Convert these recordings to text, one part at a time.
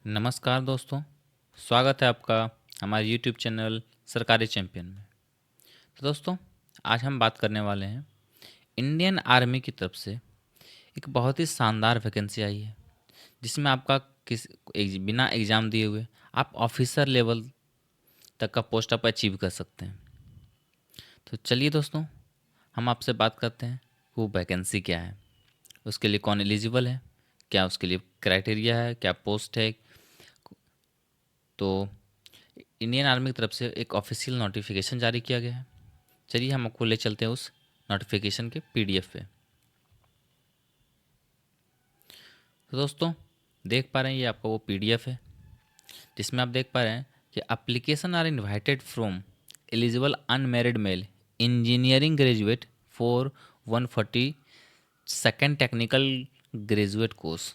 नमस्कार दोस्तों। स्वागत है आपका हमारे यूट्यूब चैनल सरकारी चैंपियन में। तो दोस्तों, आज हम बात करने वाले हैं इंडियन आर्मी की तरफ से एक बहुत ही शानदार वैकेंसी आई है, जिसमें आपका बिना एग्ज़ाम दिए हुए आप ऑफिसर लेवल तक का पोस्ट आप अचीव कर सकते हैं। तो चलिए दोस्तों, हम आपसे बात करते हैं वो वैकेंसी क्या है, उसके लिए कौन एलिजिबल है, क्या उसके लिए क्राइटेरिया है, क्या पोस्ट है। तो इंडियन आर्मी की तरफ से एक ऑफिशियल नोटिफिकेशन जारी किया गया है। चलिए हम आपको ले चलते हैं उस नोटिफिकेशन के पीडीएफ पे। तो दोस्तों, देख पा रहे हैं ये आपका वो पीडीएफ है, जिसमें आप देख पा रहे हैं कि application are invited from eligible unmarried male engineering graduate for 140 second technical graduate course.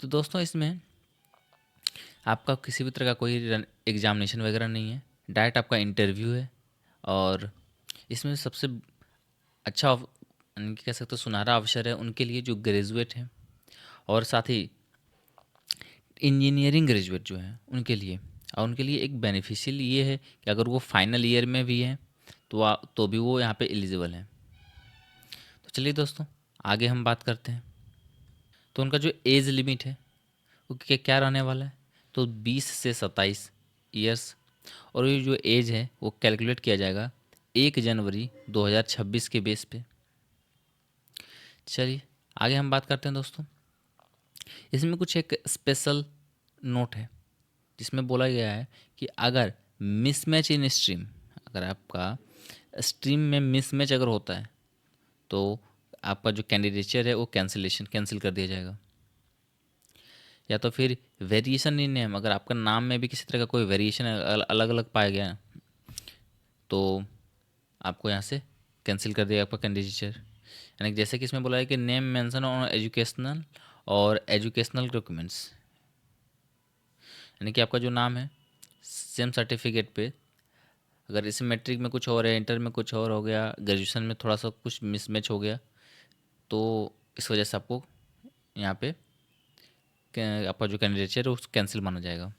तो दोस्तों, इसमें आपका किसी भी तरह का कोई एग्जामिनेशन वगैरह नहीं है, डायरेक्ट आपका इंटरव्यू है। और इसमें सबसे अच्छा यानी कि कह सकते हो सुनहरा अवसर है उनके लिए जो ग्रेजुएट हैं, और साथ ही इंजीनियरिंग ग्रेजुएट जो हैं उनके लिए। और उनके लिए एक बेनिफिशियल ये है कि अगर वो फाइनल ईयर में भी हैं तो भी वो यहाँ पे एलिजिबल हैं। तो चलिए दोस्तों, आगे हम बात करते हैं। तो उनका जो एज लिमिट है वो क्या क्या रहने वाला है, तो 20 से 27 ईयर्स। और ये जो एज है वो कैलकुलेट किया जाएगा 1 जनवरी 2026 के बेस पे। चलिए आगे हम बात करते हैं दोस्तों। इसमें कुछ एक स्पेशल नोट है, जिसमें बोला गया है कि अगर मिसमैच इन स्ट्रीम, अगर आपका स्ट्रीम में मिसमैच अगर होता है तो आपका जो कैंडिडेचर है वो कैंसिल कर दिया जाएगा। या तो फिर वेरिएशन इन नेम, अगर आपका नाम में भी किसी तरह का कोई वेरिएशन अलग अलग पाया गया तो आपको यहाँ से कैंसिल कर दिया आपका कैंडिडेचर। यानी कि जैसे कि इसमें बोला है कि नेम मेंशन ऑन एजुकेशनल और एजुकेशनल डॉक्यूमेंट्स, यानी कि आपका जो नाम है सेम सर्टिफिकेट पे, अगर इसे मैट्रिक में कुछ और है, इंटर में कुछ और हो गया, ग्रेजुएशन में थोड़ा सा कुछ मिसमैच हो गया, तो इस वजह से आपको यहाँ पे आपका जो कैंडिडेचर है उसको कैंसिल माना जाएगा।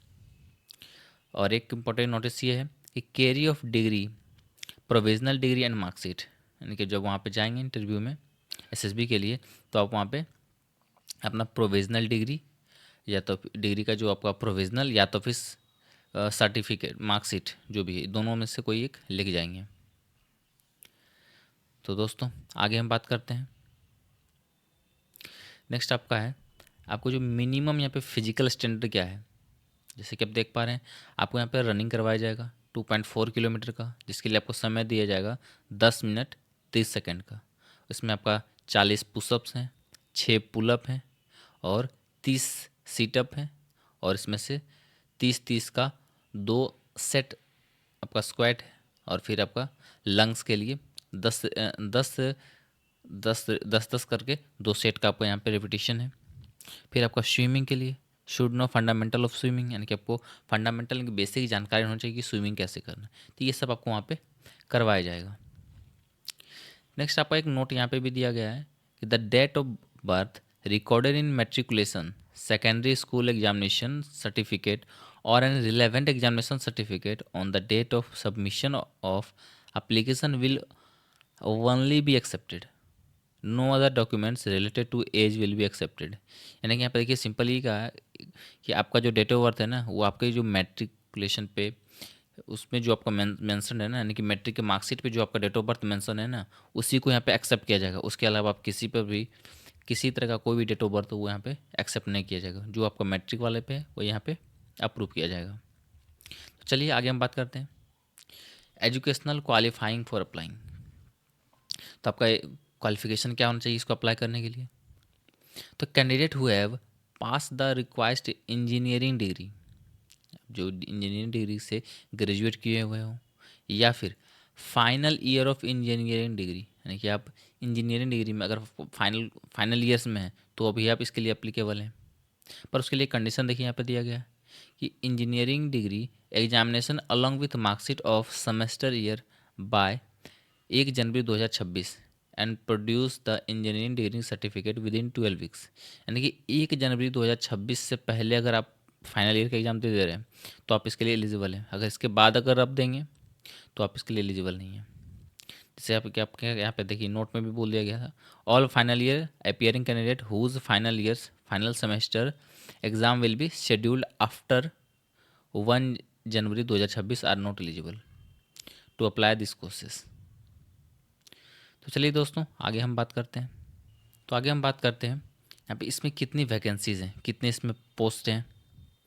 और एक इम्पॉर्टेंट नोटिस ये है कि carry off degree, provisional degree and marksheet, यानी कि जब वहाँ पे जाएंगे इंटरव्यू में एसएसबी के लिए, तो आप वहाँ पे अपना प्रोविजनल डिग्री, या तो डिग्री का जो आपका प्रोविजनल, या तो फिर सर्टिफिकेट मार्कशीट, जो भी है दोनों में से कोई एक लिख जाएंगे। तो दोस्तों, आगे हम बात करते हैं। नेक्स्ट आपका है, आपको जो मिनिमम यहाँ पे फिजिकल स्टैंडर्ड क्या है। जैसे कि आप देख पा रहे हैं, आपको यहाँ पे रनिंग करवाया जाएगा 2.4 किलोमीटर का, जिसके लिए आपको समय दिया जाएगा 10 मिनट 30 सेकंड का। इसमें आपका 40 पुशअप्स हैं, 6 पुलअप हैं, और 30 सीटअप हैं। और इसमें से 30-30 का 2 सेट आपका स्क्वाट है। और फिर आपका लंग्स के लिए 10 करके 2 सेट का आपका यहाँ पे रिपीटिशन है। फिर आपका स्विमिंग के लिए should know fundamental of swimming, यानी कि आपको फंडामेंटल की बेसिक जानकारी होनी चाहिए कि स्विमिंग कैसे करना है। तो ये सब आपको वहाँ पे करवाया जाएगा। नेक्स्ट आपका एक नोट यहाँ पे भी दिया गया है कि the date of birth recorded in matriculation secondary school examination certificate और an relevant examination certificate on the date of submission of application will only be accepted, no other documents related to age will be accepted. यानी कि यहाँ पर देखिए simple ही कहा है कि आपका जो डेट ऑफ बर्थ है ना, वो आपके जो मैट्रिकुलेशन पे उसमें जो आपका मेंशन है ना, यानी कि मैट्रिक के मार्कशीट पे जो आपका डेट ऑफ बर्थ मेंशन है ना, उसी को यहाँ पे एक्सेप्ट किया जाएगा। उसके अलावा आप किसी पर भी किसी तरह का कोई भी डेट ऑफ बर्थ वो यहाँ पे एक्सेप्ट नहीं किया जाएगा। जो आपका मैट्रिक वाले पे है वो यहाँ पे अप्रूव किया जाएगा। तो चलिए आगे हम बात करते हैं एजुकेशनल क्वालिफाइंग फॉर अप्लाइंग। तो आपका क्वालिफिकेशन क्या होना चाहिए इसको अप्लाई करने के लिए। तो candidate who have pass the required engineering degree, जो इंजीनियरिंग डिग्री से ग्रेजुएट किए हुए हों, या फिर final year of engineering degree, यानी कि आप इंजीनियरिंग डिग्री में अगर फाइनल ईयर्स में हैं तो अभी आप इसके लिए अप्लीकेबल हैं। पर उसके लिए कंडीशन देखिए यहाँ पे दिया गया है कि engineering degree examination along with marksheet of semester year by 1 January 2026 and produce the engineering degree certificate within 12 weeks. यानी कि 1 जनवरी 2026 से पहले अगर आप फाइनल ईयर का एग्ज़ाम दे रहे हैं तो आप इसके लिए एलिजिबल हैं। अगर इसके बाद अगर आप देंगे तो आप इसके लिए एलिजिबल नहीं हैं। जैसे आपके यहाँ पे देखिए नोट में भी बोल दिया गया था, all final year appearing candidate whose final semester exam will be scheduled after 1 January 2026 are not eligible to apply this courses. तो चलिए दोस्तों आगे हम बात करते हैं। तो आगे हम बात करते हैं यहाँ पे इसमें कितनी वैकेंसीज़ हैं, कितने इसमें पोस्ट हैं।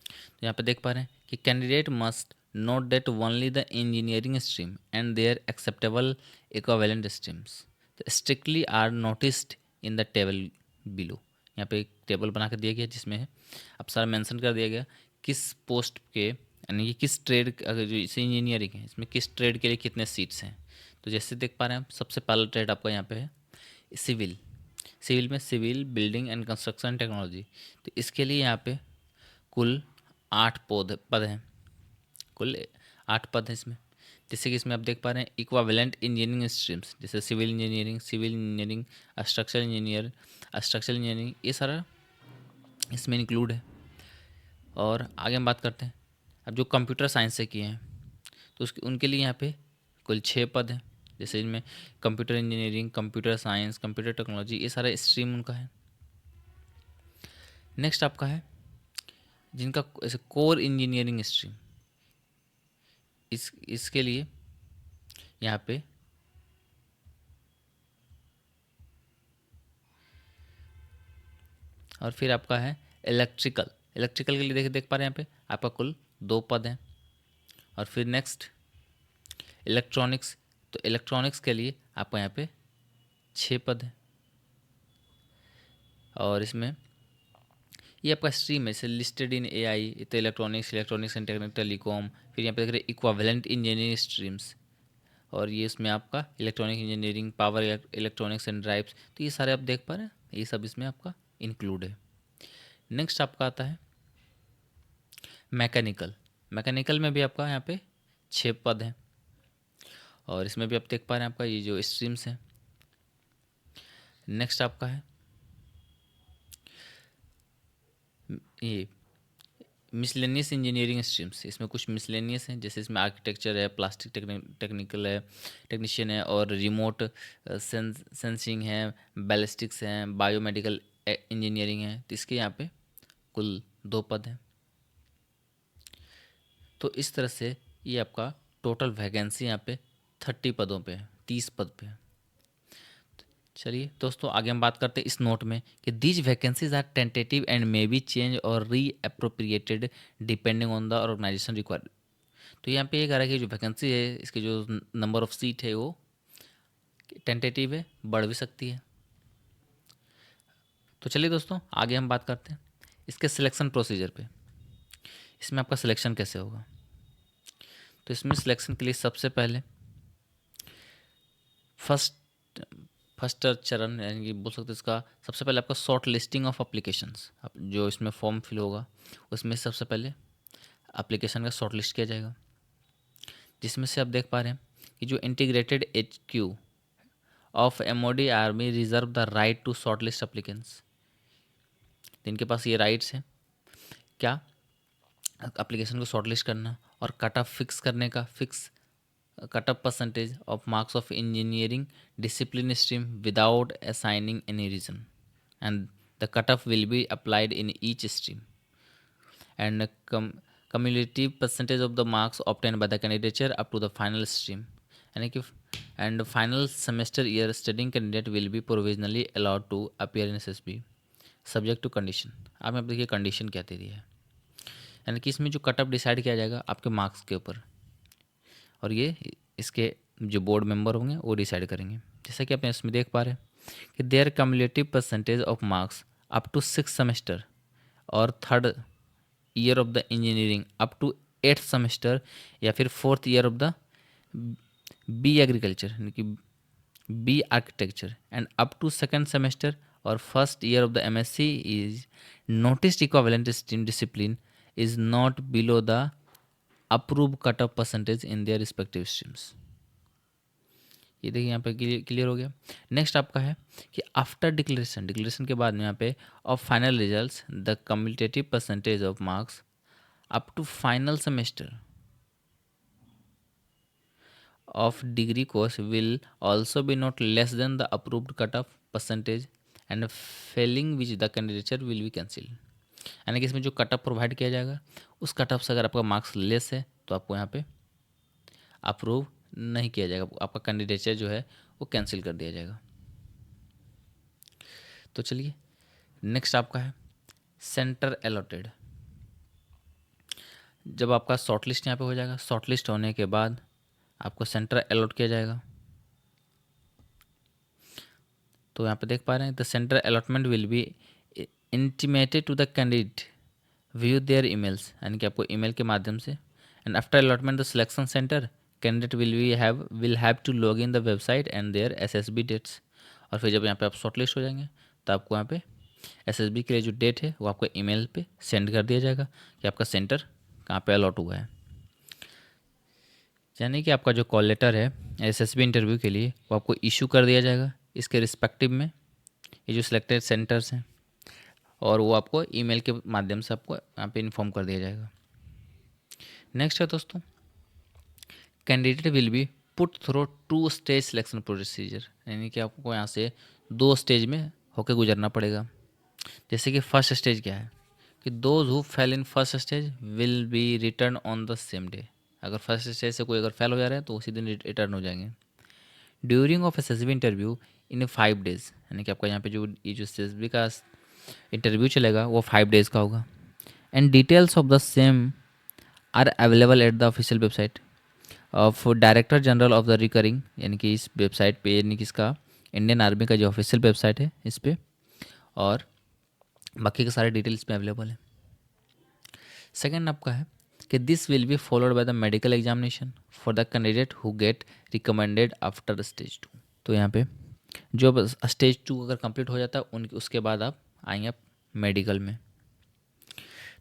तो यहाँ पे देख पा रहे हैं कि candidate must note that only the engineering stream and their acceptable equivalent streams strictly are noticed in the table below. यहाँ पे एक टेबल बना कर दिया गया जिसमें अब सारा मेंशन कर दिया गया किस पोस्ट के, यानी कि किस ट्रेड, अगर जो इसे इंजीनियरिंग है इसमें किस ट्रेड के लिए कितने सीट्स हैं। तो जैसे देख पा रहे हैं आप, सबसे पहला ट्रेड आपका यहाँ पे है सिविल। सिविल में civil building and construction technology. तो इसके लिए यहाँ पे कुल 8 पद हैं, कुल 8 पद हैं इसमें। जैसे कि इसमें आप देख पा रहे हैं इक्वावेलेंट इंजीनियरिंग स्ट्रीम्स, जैसे सिविल इंजीनियरिंग, स्ट्रक्चरल इंजीनियरिंग, ये सारा इसमें इंक्लूड है। और आगे हम बात करते हैं अब जो कंप्यूटर साइंस से किए हैं तो उसके उनके लिए यहाँ पे कुल 6 पद हैं। जैसे इनमें computer engineering, computer science, computer technology, ये सारा स्ट्रीम उनका है। नेक्स्ट आपका है जिनका ऐसे कोर इंजीनियरिंग स्ट्रीम, इसके लिए यहाँ पे और फिर आपका है इलेक्ट्रिकल के लिए देख पा रहे हैं यहाँ पे आपका कुल 2 पद हैं। और फिर नेक्स्ट इलेक्ट्रॉनिक्स, तो इलेक्ट्रॉनिक्स के लिए आपका यहाँ पे 6 पद हैं। और इसमें ये आपका स्ट्रीम है, जैसे लिस्टेड इन एआई, तो इलेक्ट्रॉनिक्स एंड टेलीकॉम। फिर यहाँ पे देख रहे इक्वावेलेंट इंजीनियरिंग स्ट्रीम्स, और ये इसमें आपका electronic engineering, power electronics and drives. तो ये सारे आप देख पा रहे हैं, ये सब इसमें आपका इंक्लूड है। नेक्स्ट आपका आता है मैकेनिकल में भी आपका यहाँ पे 6 पद हैं। और इसमें भी आप देख पा रहे हैं आपका ये जो स्ट्रीम्स हैं। नेक्स्ट आपका है ये मिसलेनियस इंजीनियरिंग स्ट्रीम्स। इसमें कुछ मिसलेनियस हैं, जैसे इसमें आर्किटेक्चर है, प्लास्टिक टेक्निशियन है, और रिमोट सेंसिंग है, बैलिस्टिक्स हैं, बायोमेडिकल इंजीनियरिंग है। तो इसके यहाँ पे कुल 2 पद हैं। तो इस तरह से ये आपका टोटल वैकेंसी यहाँ पे 30 पदों पे है, 30 पद पे है। चलिए दोस्तों आगे हम बात करते हैं इस नोट में कि these vacancies are tentative and may be change और reappropriated depending on the organisation required. तो यहाँ पे ये कह रहा है कि जो वैकेंसी है इसके जो नंबर ऑफ सीट है वो टेंटेटिव है, बढ़ भी सकती है। तो चलिए दोस्तों आगे हम बात करते हैं इसके सिलेक्शन प्रोसीजर पे। इसमें आपका सिलेक्शन कैसे होगा। तो इसमें सिलेक्शन के लिए सबसे पहले फर्स्ट चरण, यानी कि बोल सकते हैं इसका सबसे पहले आपका शॉर्ट लिस्टिंग ऑफ एप्लीकेशंस। जो इसमें फॉर्म फिल होगा उसमें सबसे पहले एप्लीकेशन का शॉर्ट लिस्ट किया जाएगा, जिसमें से आप देख पा रहे हैं कि जो integrated HQ of MOD army reserve the right to shortlist applicants. इनके पास ये राइट्स हैं क्या, एप्लीकेशन को शॉर्ट लिस्ट करना और कट ऑफ फिक्स करने का, fix cut off percentage of marks of engineering discipline stream without assigning any reason, and the cutoff will be applied in each stream, and cumulative percentage of the marks obtained by the candidature up to the final stream, and final semester year studying candidate will be provisionally allowed to appear in SSB subject to condition। आप यहाँ देखिए condition क्या दे दी है, यानी कि इसमें जो cut off decide किया जाएगा आपके मार्क्स के ऊपर, और ये इसके जो बोर्ड मेंबर होंगे वो डिसाइड करेंगे। जैसा कि आप इसमें देख पा रहे हैं कि their cumulative percentage of marks up to 6 semester और 3rd year of the engineering up to 8th semester या फिर 4th year of the B agriculture, यानी कि B architecture, and up to 2nd semester और 1st year of the MSc is noticed equivalent stream discipline is not below the approve cut off percentage in their respective streams. ये देखिए यहाँ पे clear हो गया। Next आपका है कि आफ्टर डिक्लेरेशन के बाद में यहाँ पे of final results the commutative percentage of marks up to final semester of degree course will also be not less than the approved cutoff percentage and failing which the candidature will be cancelled। यानी कि इसमें जो cut off provide किया जाएगा उस cut off से अगर आपका मार्क्स लेस है तो आपको यहाँ पे अप्रूव नहीं किया जाएगा, आपका कैंडिडेचर जो है वो कैंसिल कर दिया जाएगा। तो चलिए नेक्स्ट आपका है सेंटर अलॉटेड। जब आपका शॉर्ट लिस्ट यहाँ पे हो जाएगा, शॉर्ट लिस्ट होने के बाद आपको सेंटर अलॉट किया जाएगा। तो यहाँ पे देख पा रहे हैं the centre allotment will be intimated to the candidate view their emails, यानी कि आपको ईमेल के माध्यम से। And after allotment the selection centre candidate will have to log in the website and their SSB dates. और फिर जब यहाँ पे आप शॉर्ट लिस्ट हो जाएंगे तो आपको यहाँ पे एसएसबी के लिए जो डेट है वो आपको ईमेल पे सेंड कर दिया जाएगा कि आपका सेंटर कहाँ पे अलॉट हुआ है। यानी कि आपका जो कॉल लेटर है एसएसबी इंटरव्यू के लिए वो आपको इशू कर दिया जाएगा इसके रिस्पेक्टिव में, ये जो सिलेक्टेड सेंटर्स हैं, और वो आपको ईमेल के माध्यम से आपको यहाँ पे इन्फॉर्म कर दिया जाएगा। नेक्स्ट है दोस्तों candidate will B put through 2 stage selection procedure, यानी कि आपको यहाँ से 2 स्टेज में होकर गुजरना पड़ेगा। जैसे कि फर्स्ट स्टेज क्या है कि those who fail in first stage will be return on the same day. अगर फर्स्ट स्टेज से कोई अगर फेल हो जा रहा है तो उसी दिन रिटर्न हो जाएंगे। During of SSB interview in 5 days, यानी कि आपका यहाँ पे जो ये जो एसएसबी का इंटरव्यू चलेगा वो 5 डेज़ का होगा। And details of the same are available at the official website of director general of the recruiting, यानी कि इस वेबसाइट पे, यानी कि इसका इंडियन आर्मी का जो ऑफिशियल वेबसाइट है इस पर, और बाकी के सारे डिटेल्स में अवेलेबल है। सेकेंड आपका है कि this will be followed by the medical examination for the candidate who get recommended after stage 2। तो यहाँ पे जो स्टेज 2 अगर कंप्लीट हो जाता है उनके उसके बाद आप आएंगे आप मेडिकल में।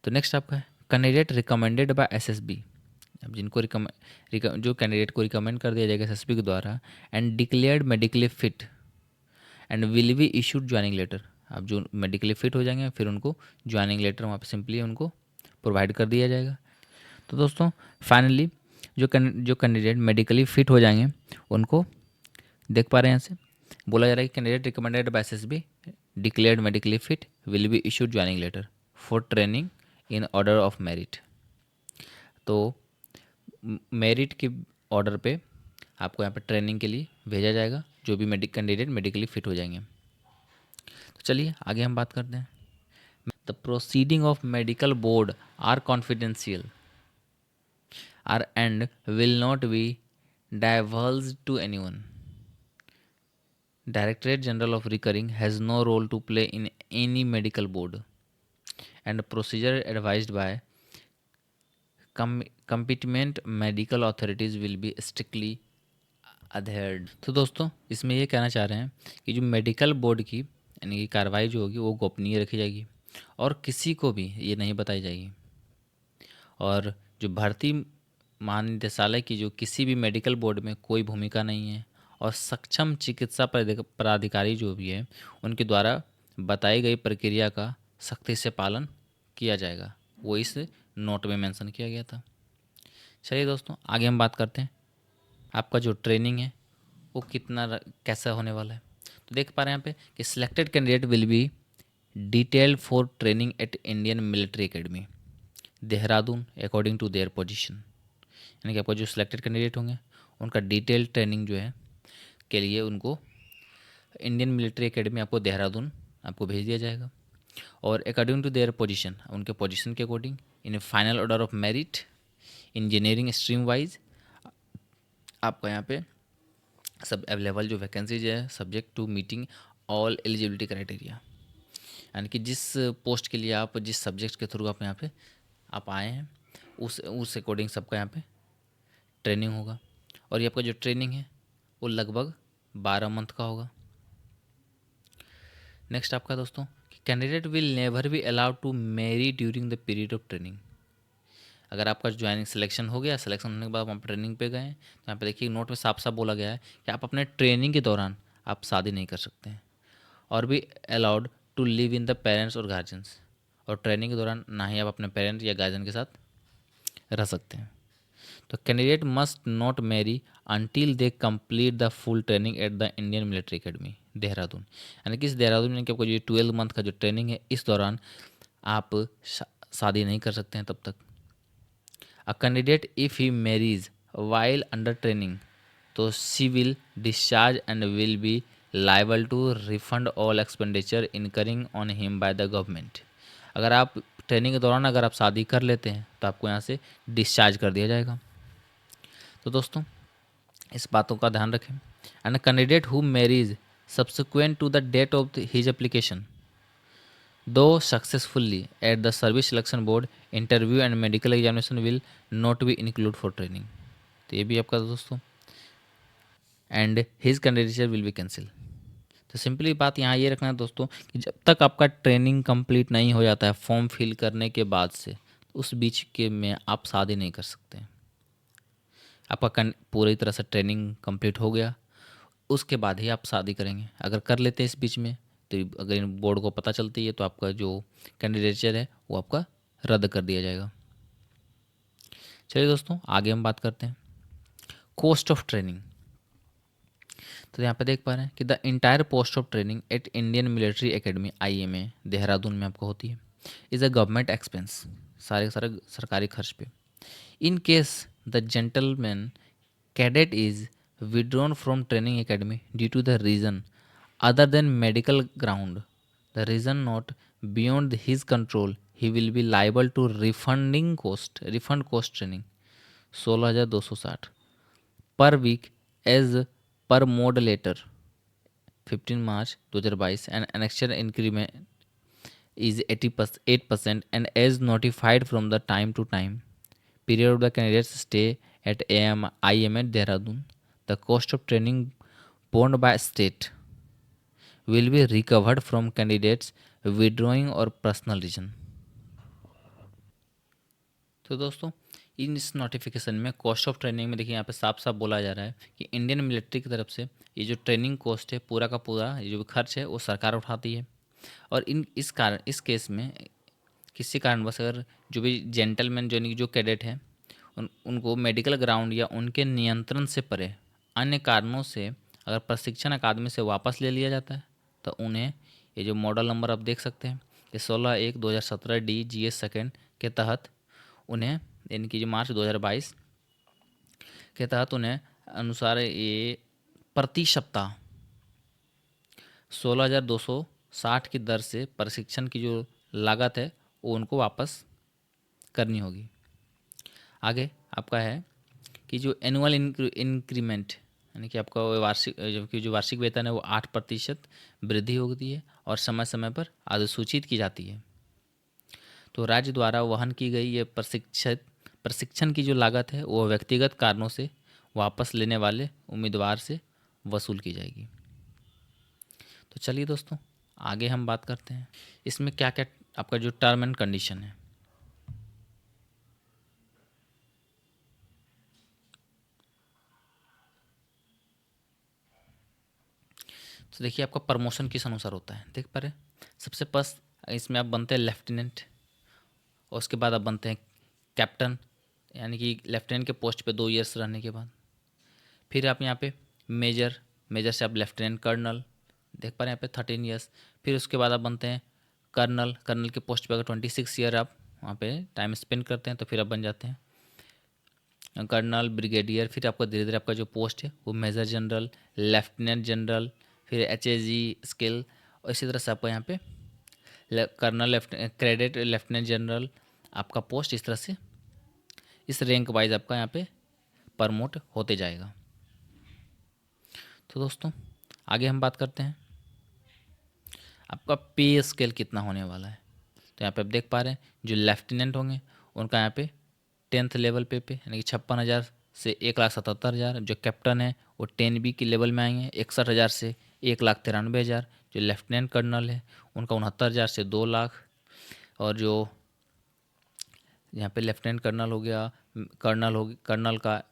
तो नेक्स्ट आपका है कैंडिडेट रिकमेंडेड बाय एसएसबी। अब जिनको जो कैंडिडेट को रिकमेंड कर दिया जाएगा एसएसबी के द्वारा and declared medically fit and will be issued joining letter. अब जो मेडिकली फिट हो जाएंगे फिर उनको ज्वाइनिंग लेटर वहाँ पे सिंपली उनको प्रोवाइड कर दिया जाएगा। तो दोस्तों फाइनली जो कैंडिडेट मेडिकली फिट हो जाएंगे उनको देख पा रहे हैं यहाँ से बोला जा रहा है कि candidate recommended by SSB declared medically fit will be issued joining letter for training in order of merit. तो मेरिट के ऑर्डर पे आपको यहाँ पे ट्रेनिंग के लिए भेजा जाएगा जो भी कैंडिडेट मेडिकली फिट हो जाएंगे। तो चलिए आगे हम बात करते हैं। The proceeding of medical board are confidential are and will not be divulged to anyone. Directorate General of Recurring has no role to play in any medical board and procedure advised by competent medical authorities will be strictly adhered। तो दोस्तों इसमें ये कहना चाह रहे हैं कि जो मेडिकल बोर्ड की यानी कि कार्रवाई जो होगी वो गोपनीय रखी जाएगी और किसी को भी ये नहीं बताई जाएगी। और जो भर्ती महानिदेशालय की जो किसी भी मेडिकल बोर्ड में कोई भूमिका नहीं है और सक्षम चिकित्सा पदाधिकारी जो भी है उनके द्वारा बताई गई प्रक्रिया का सख्ती से पालन किया जाएगा, वो इस नोट में मेंशन किया गया था। चलिए दोस्तों आगे हम बात करते हैं आपका जो ट्रेनिंग है वो कैसा होने वाला है। तो देख पा रहे हैं यहाँ पे कि selected candidate will be detailed for training at Indian Military Academy Dehradun according to their position. यानी कि आपको जो सिलेक्टेड कैंडिडेट होंगे उनका डिटेल ट्रेनिंग जो है के लिए उनको इंडियन मिलिट्री एकेडमी आपको देहरादून आपको भेज दिया जाएगा और अकॉर्डिंग टू देयर पोजीशन उनके पोजीशन के according in final order of merit engineering stream wise आपका यहाँ पे सब अवेलेबल जो वैकेंसीज है subject to meeting all eligibility criteria, यानी कि जिस पोस्ट के लिए आप जिस सब्जेक्ट के थ्रू आप यहाँ पे आप आए हैं उस अकॉर्डिंग सबका यहाँ पे ट्रेनिंग होगा। और ये आपका जो ट्रेनिंग है वो लगभग 12 मंथ का होगा। नेक्स्ट आपका दोस्तों candidate will never be allowed to marry during the period of training. अगर आपका ज्वाइनिंग सिलेक्शन हो गया, सिलेक्शन होने के बाद वहाँ पर ट्रेनिंग पे गए, तो यहाँ पे देखिए नोट में साफ साफ बोला गया है कि आप अपने ट्रेनिंग के दौरान आप शादी नहीं कर सकते हैं और भी allowed to live in the parents और गार्जियंस, और ट्रेनिंग के दौरान ना ही आप अपने पेरेंट्स या गार्जियन के साथ रह सकते हैं। तो candidate must not marry until they complete the full training at the Indian Military Academy Dehradun, यानी कि इस देहरादून में कि आपको जो 12 मंथ का जो ट्रेनिंग है इस दौरान आप शादी नहीं कर सकते हैं तब तक। A candidate if he marries while under training, तो she will discharge and will be liable to refund all expenditure incurring on him by the government. अगर आप ट्रेनिंग के दौरान अगर आप शादी कर लेते हैं तो आपको यहाँ से डिस्चार्ज कर दिया जाएगा। तो दोस्तों इस बातों का ध्यान रखें। And candidate who marries subsequent to the date of his application though successfully at the service selection board interview and medical examination will not be include for training. तो ये भी आपका दोस्तों, and his candidature will be cancel. तो simply बात यहाँ ये रखना है दोस्तों कि जब तक आपका ट्रेनिंग कंप्लीट नहीं हो जाता है फॉर्म फिल करने के बाद से, उस बीच के में आप शादी नहीं कर सकते। आपका पूरी तरह से ट्रेनिंग कंप्लीट हो गया उसके बाद ही आप शादी करेंगे। अगर कर लेते हैं इस बीच में तो अगर इन बोर्ड को पता चलती है तो आपका जो कैंडिडेचर है वो आपका रद्द कर दिया जाएगा। चलिए दोस्तों आगे हम बात करते हैं कॉस्ट ऑफ ट्रेनिंग। तो यहाँ पे देख पा रहे हैं कि the entire post of training at Indian Military academy IMA Dehradun में आपको होती है इज़ अ गवर्नमेंट एक्सपेंस, सारे के सारे सरकारी खर्च पे। In case the gentleman cadet is withdrawn from training academy due to the reason other than medical ground, the reason not beyond his control, he will be liable to refund cost training 16,260 per week as per mod letter 15 March 2022 and annexure increment is 8% and as notified from the time to time period of the candidate's stay at IMA Dehradun. The cost of training borne by state will be recovered from candidates withdrawing or personal reason। तो दोस्तों इन इस notification में cost of training में देखिए यहाँ पे साफ साफ बोला जा रहा है कि इंडियन मिलिट्री की तरफ से ये जो ट्रेनिंग कॉस्ट है पूरा का पूरा ये जो खर्च है वो सरकार उठाती है। और इस केस में किसी कारणवश अगर जो भी जेंटलमैन जो कैडेट है उनको मेडिकल ग्राउंड या उनके नियंत्रण से परे अन्य कारणों से अगर प्रशिक्षण अकादमी से वापस ले लिया जाता है तो उन्हें ये जो मॉडल नंबर आप देख सकते हैं ये 16/1/2017 DGS सेकेंड के तहत उन्हें इनकी जो मार्च 2022 के तहत उन्हें अनुसार ये प्रति सप्ताह 16,260 की दर से प्रशिक्षण की जो लागत है वो उनको वापस करनी होगी। आगे आपका है कि जो एनुअल इंक्रीमेंट यानी कि आपका वार्षिक जबकि जो वार्षिक वेतन है वो 8% वृद्धि होती है और समय समय पर अधिसूचित की जाती है। तो राज्य द्वारा वहन की गई ये प्रशिक्षण की जो लागत है वो व्यक्तिगत कारणों से वापस लेने वाले उम्मीदवार से वसूल की जाएगी। तो चलिए दोस्तों आगे हम बात करते हैं इसमें क्या क्या आपका जो टर्म एंड कंडीशन है। तो देखिए आपका प्रमोशन किस अनुसार होता है देख पा रहे सबसे फर्स्ट इसमें आप बनते हैं लेफ्टिनेंट और उसके बाद आप बनते हैं कैप्टन, यानी कि लेफ्टिनेंट के पोस्ट पे 2 ईयर्स रहने के बाद फिर आप यहाँ पे मेजर से आप लेफ्टिनेंट कर्नल देख पा रहे हैं यहाँ पे 13 ईयर्स। फिर उसके बाद आप बनते हैं कर्नल के पोस्ट पे अगर 26 ईयर आप वहाँ पे टाइम स्पेंड करते हैं तो फिर आप बन जाते हैं कर्नल ब्रिगेडियर। फिर आपका धीरे धीरे आपका जो पोस्ट है वो मेजर जनरल, लेफ्टिनेंट जनरल, फिर HAG स्किल और इसी तरह से आपको यहाँ पे कर्नल क्रेडिट लेफ्टिनेंट जनरल आपका पोस्ट इस तरह से इस रैंक वाइज आपका यहाँ पे प्रमोट होते जाएगा। तो दोस्तों आगे हम बात करते हैं आपका पे स्केल कितना होने वाला है। तो यहाँ पे आप देख पा रहे हैं जो लेफ्टिनेंट होंगे उनका यहाँ पे 10th लेवल पे यानी कि 56,000 से 1,77,000। जो कैप्टन है वो 10B के लेवल में आएंगे 61,000 से 1,93,000। जो लेफ्टिनेंट कर्नल है उनका 69,000 से 2 लाख। और जो यहाँ पे लेफ्टिनेंट कर्नल हो गया, कर्नल का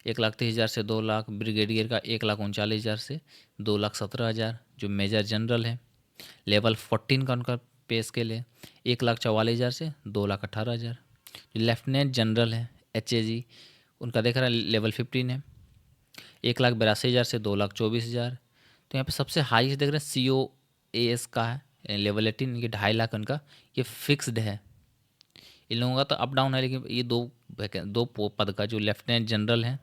1,30,000 से 2 लाख, ब्रिगेडियर का 1,39,000 से 2,17,000, जो मेजर जनरल है। लेवल 14 का उनका पे स्केल है 1,44,000 से 2,18,000। जो लेफ्टिनेंट जनरल है HAG, उनका देख रहा है लेवल 15 है 1,82,000 से 2,24,000। तो यहाँ पे सबसे हाईएस्ट देख रहे हैं COAS का है लेवल 18, ये 2.5 लाख उनका, ये फिक्स्ड है। इन लोगों का तो अप डाउन है, लेकिन ये दो पद का, जो लेफ्टिनेंट जनरल है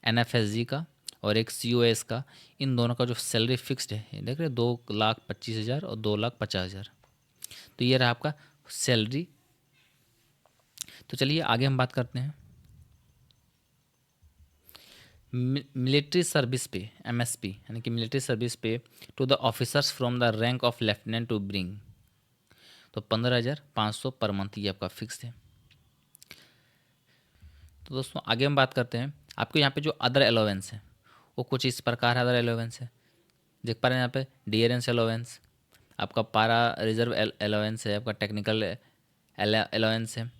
NFSG का और एक COS का, इन दोनों का जो सैलरी फिक्स्ड है, देख रहे हैं 2,25,000 और 2,50,000। तो ये रहा आपका सैलरी। तो चलिए आगे हम बात करते हैं मिलिट्री सर्विस पे, MSP, यानी कि military service pay to the officers from the rank of lieutenant to brig. तो 15,500 पर मंथ ये आपका फिक्स है। तो दोस्तों आगे हम बात करते हैं आपके यहाँ पे जो अदर अलाउंस है वो कुछ इस प्रकार अदर अलाउंस है, देख पा रहे हैं यहाँ पे डियरेंस अलाउंस, आपका पारा रिजर्व अलाउंस है, आपका टेक्निकल अलाउंस है।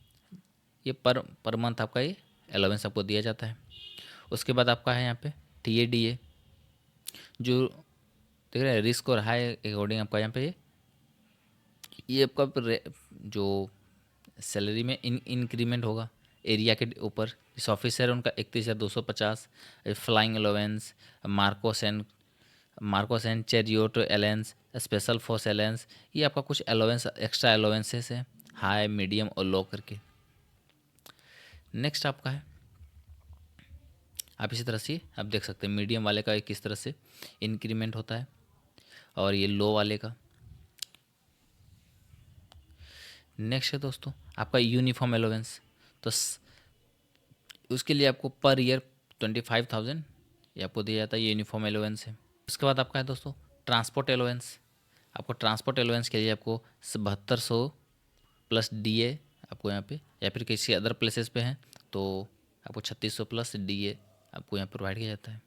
ये पर मंथ आपका ये अलाउंस आपको दिया जाता है। उसके बाद आपका है यहाँ पे TADA, जो देख रहे हैं रिस्क और हाई अकॉर्डिंग आपका यहाँ पे ये आपका जो सैलरी में इंक्रीमेंट होगा एरिया के ऊपर। इस ऑफिसर है उनका 31,250, flying allowance, Marcos and chariot allowance, special force allowance, ये आपका कुछ अलाउंस एक्स्ट्रा अलाउंसेस है हाई, मीडियम और लो करके। नेक्स्ट आपका है, आप इसी तरह से आप देख सकते हैं मीडियम वाले का किस तरह से इंक्रीमेंट होता है और ये लो वाले का। नेक्स्ट है दोस्तों आपका यूनिफॉर्म अलाउंस। तो उसके लिए आपको पर ईयर 25,000 ये आपको दिया जाता है, ये यूनिफॉर्म अलाउंस है। उसके बाद आपका है दोस्तों ट्रांसपोर्ट अलाउंस। आपको ट्रांसपोर्ट अलाउंस के लिए आपको 7,200 प्लस DA आपको यहाँ पे, या फिर किसी अदर प्लेसेस पे हैं तो आपको 3,600 प्लस DA आपको यहाँ प्रोवाइड किया जाता है।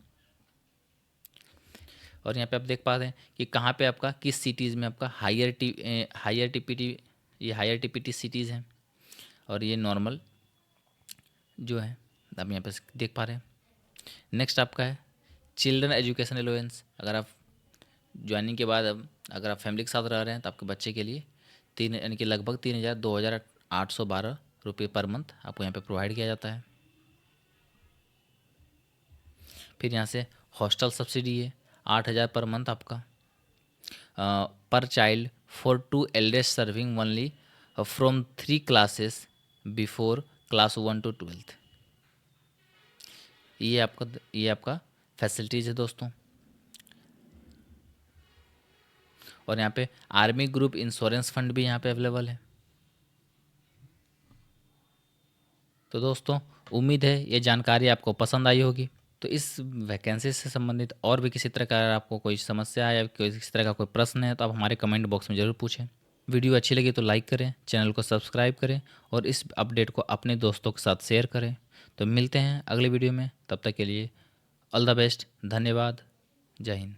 और यहाँ पे आप देख पा रहे हैं कि कहाँ पे आपका किस सिटीज़ में आपका हायर TPT, ये हायर TPT सिटीज़ हैं और ये नॉर्मल जो है आप यहाँ पे देख पा रहे हैं। नेक्स्ट आपका है चिल्ड्रन एजुकेशन अलाउंस। अगर आप ज्वाइनिंग के बाद अब अगर आप फैमिली के साथ रह रहे हैं तो आपके बच्चे के लिए यानी कि लगभग 2,812 रुपये पर मंथ आपको यहाँ पे प्रोवाइड किया जाता है। फिर यहाँ से हॉस्टल सब्सिडी है 8,000 पर मंथ आपका पर child for 2 eldest serving only from 3 classes before class 1 to 12th। ये आपका फैसिलिटीज़ है दोस्तों। और यहाँ पे आर्मी ग्रुप इंश्योरेंस फंड भी यहाँ पे अवेलेबल है। तो दोस्तों उम्मीद है ये जानकारी आपको पसंद आई होगी। तो इस वैकेंसी से संबंधित और भी किसी तरह का अगर आपको कोई समस्या है या किसी तरह का कोई प्रश्न है तो आप हमारे कमेंट बॉक्स में ज़रूर पूछें। वीडियो अच्छी लगी तो लाइक करें, चैनल को सब्सक्राइब करें और इस अपडेट को अपने दोस्तों के साथ शेयर करें। तो मिलते हैं अगले वीडियो में, तब तक के लिए ऑल द बेस्ट, धन्यवाद, जय हिंद।